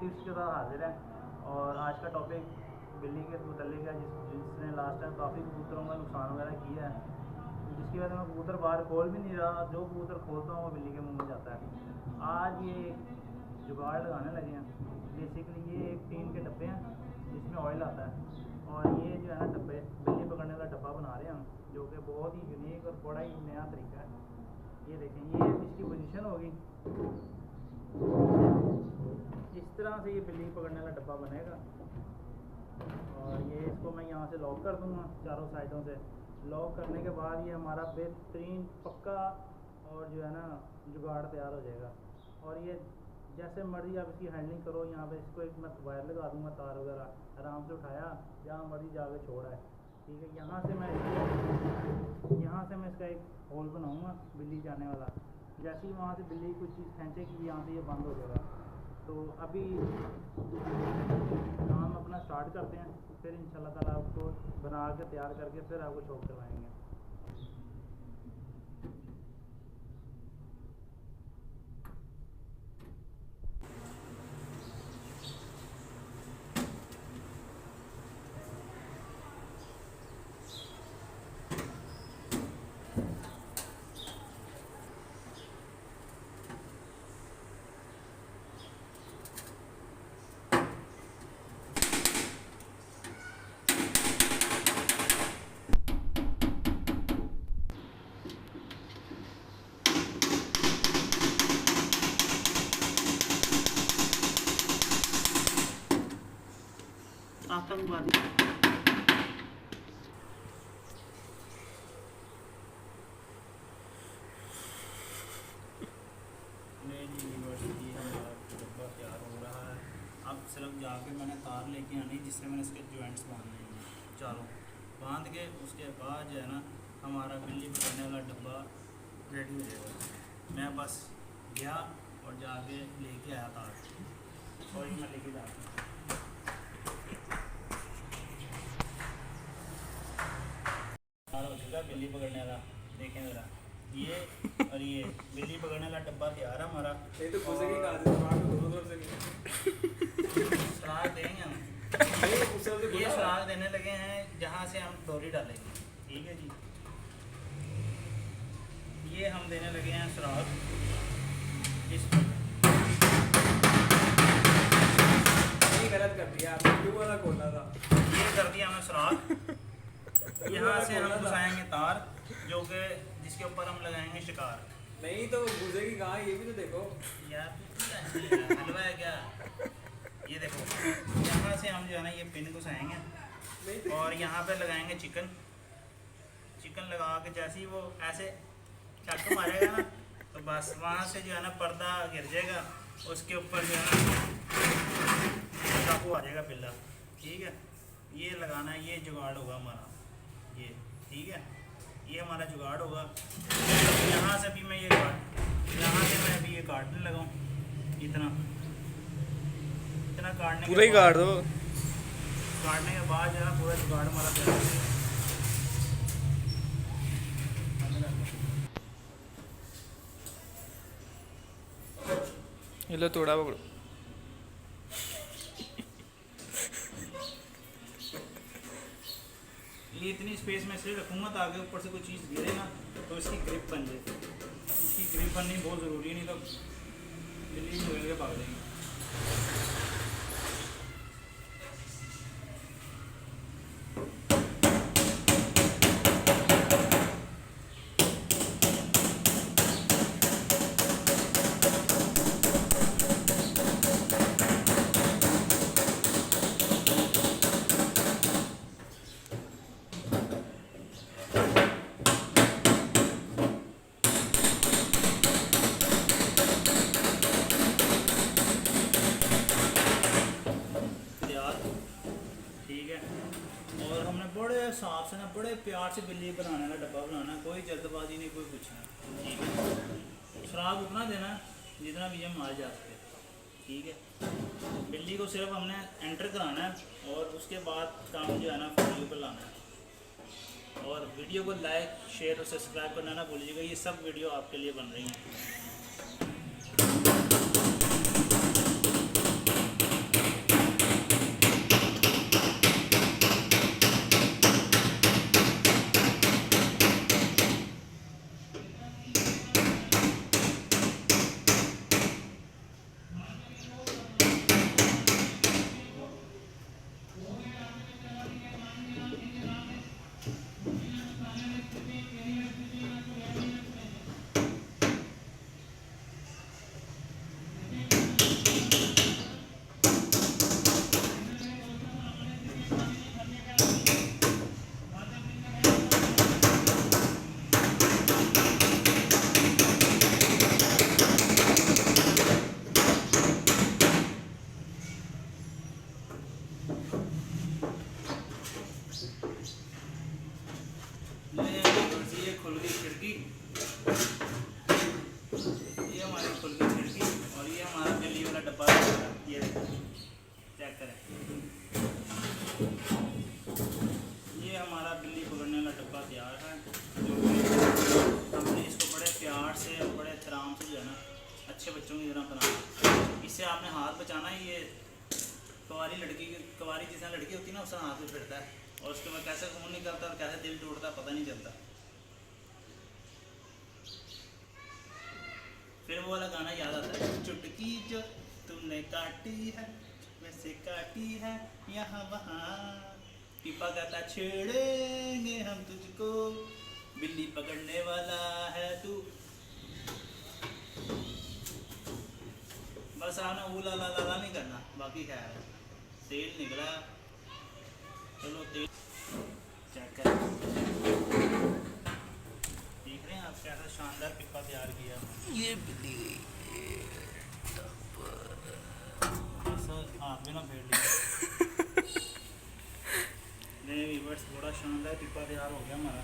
Tips के साथ हाजिर हैं। और आज का टॉपिक बिल्ली के मुतल्लिक है, जिसने लास्ट टाइम काफ़ी कबूतरों का नुकसान वगैरह किया है, जिसकी वजह से मैं कबूतर बाहर खोल भी नहीं रहा। जो कबूतर खोलता हूँ वो बिल्ली के मुंह में जाता है। आज ये जुगाड़ लगाने लगे हैं। बेसिकली ये एक टीन के डब्बे हैं जिसमें ऑयल आता है, और ये जो है ना डब्बे बिल्ली पकड़ने वाला डब्बा बना रहे हैं हम, जो कि बहुत ही यूनिक और बड़ा ही नया तरीका है। ये देखें, ये इसकी पोजीशन होगी, इस तरह से ये बिल्ली पकड़ने वाला डब्बा बनेगा। और ये इसको मैं यहाँ से लॉक कर दूँगा चारों साइडों से। लॉक करने के बाद ये हमारा बेहतरीन पक्का और जो है ना जुगाड़ तैयार हो जाएगा। और ये जैसे मर्जी आप इसकी हैंडलिंग करो। यहाँ पे इसको एक मैं वायर लगा दूँगा, तार वगैरह, आराम से उठाया, जहाँ मर्जी जाके छोड़ा है, ठीक है। यहाँ से मैं इसका एक होल बनाऊँगा बिल्ली जाने वाला। जैसे ही वहाँ से बिल्ली कुछ चीज़ खींचेगी, यहाँ से ये बंद हो जाएगा। तो अभी काम अपना स्टार्ट करते हैं, फिर इंशाल्लाह ताला आपको बना के तैयार करके फिर आपको शौक करवाएंगे। आतंकवादी यूनिवर्सिटी हमारा डब्बा तैयार हो रहा है। अब सिर्फ जाके मैंने तार लेके आनी, जिससे मैंने इसके जॉइंट्स बांधने हैं चारों। बांध के उसके बाद जो है ना हमारा बिल्ली पकड़ने वाला डब्बा रेडी हो जाएगा। मैं बस गया और जाके लेके आया तार, और मैं लेके जाता हूँ। बिल्ली पकड़ने वाला देखें ज़रा, ये और ये बिल्ली पकड़ने वाला डब्बा तैयार है हमारा। ये तो घुसेगी कहाँ से? सुराख देंगे हम। ये सुराख देने लगे हैं जहाँ से हम डोरी डालेंगे, ठीक है जी। ये हम देने लगे हैं सुराख, ये गलत कर दिया आपने, क्यों वाला खोलना था, ये कर दिया हमने सुराख। यहाँ से हम घुसाएंगे तार, जो कि जिसके ऊपर हम लगाएंगे शिकार। नहीं तो घुसेगी कहाँ, ये भी तो देखो यार, हलवा है क्या। ये देखो, यहाँ से हम जो है ना ये पिन घुसाएंगे और यहाँ पे लगाएंगे चिकन। चिकन लगा के जैसे ही वो ऐसे चाकू मारेगा ना, तो बस वहाँ से जो है ना पर्दा गिर जाएगा, उसके ऊपर जो है ना चाकू आ जाएगा बिल्ला, ठीक है। ये लगाना है, ये जुगाड़ होगा हमारा, ये ठीक है। ये हमारा जुगाड़ होगा। यहाँ से भी मैं यहाँ से मैं भी ये काटने लगाऊँ, इतना काटने पूरा ही काट दो। काटने के बाद जो है पूरा जुगाड़ हमारा तैयार हो जाएगा। ये लो थोड़ा पकड़ो। ये इतनी स्पेस में इसलिए रखूँगा ताकि ऊपर से कोई चीज़ गिरे ना तो इसकी ग्रिप बन जाए। इसकी ग्रिप बननी बहुत ज़रूरी है, नहीं तो बिल्ली मिल के भाग जाएगी। बड़े हिसाब से ना, बड़े प्यार से बिल्ली बनाने का डब्बा बनाना, कोई जल्दबाजी नहीं, कोई कुछ नहीं, ठीक है। सुराख उतना देना जितना भी हम मार जा सके, ठीक है। बिल्ली को सिर्फ हमने एंटर कराना है और उसके बाद काम जो है ना वीडियो पर लाना है। और वीडियो को लाइक, शेयर और सब्सक्राइब करना ना भूलिएगा, ये सब वीडियो आपके लिए बन रही हैं। ये चेक करें, ये हमारा बिल्ली पकड़ने वाला डब्बा तैयार है, जो कि हमने इसको बड़े प्यार से और बड़े एहतराम से जो है ना अच्छे बच्चों की तरह बनाना। इससे आपने हाथ बचाना है। ये कवारी लड़की की, कवारी जिस लड़की होती है ना, उसका हाथ में फिरता है और उसके बाद कैसे खून निकलता है और कैसे दिल टूटता है पता नहीं चलता। फिर वो वाला गाना याद आता है, चुटकी जो तुमने काटी है वैसे काटी है यहाँ वहाँ, पीपा कहता छेड़ेंगे हम तुझको, बिल्ली पकड़ने वाला है तू। बस आना ऊला ला ला ला नहीं करना, बाकी खैर है। तेल निकला, चलो तेल चेक कर, देख रहे हैं आप कैसा शानदार पिप्पा तैयार किया। ये बिल्ली बस हाथ में ना फेर लिया। नहीं वीवर्स, बड़ा शानदार पिप्पा तैयार हो गया हमारा।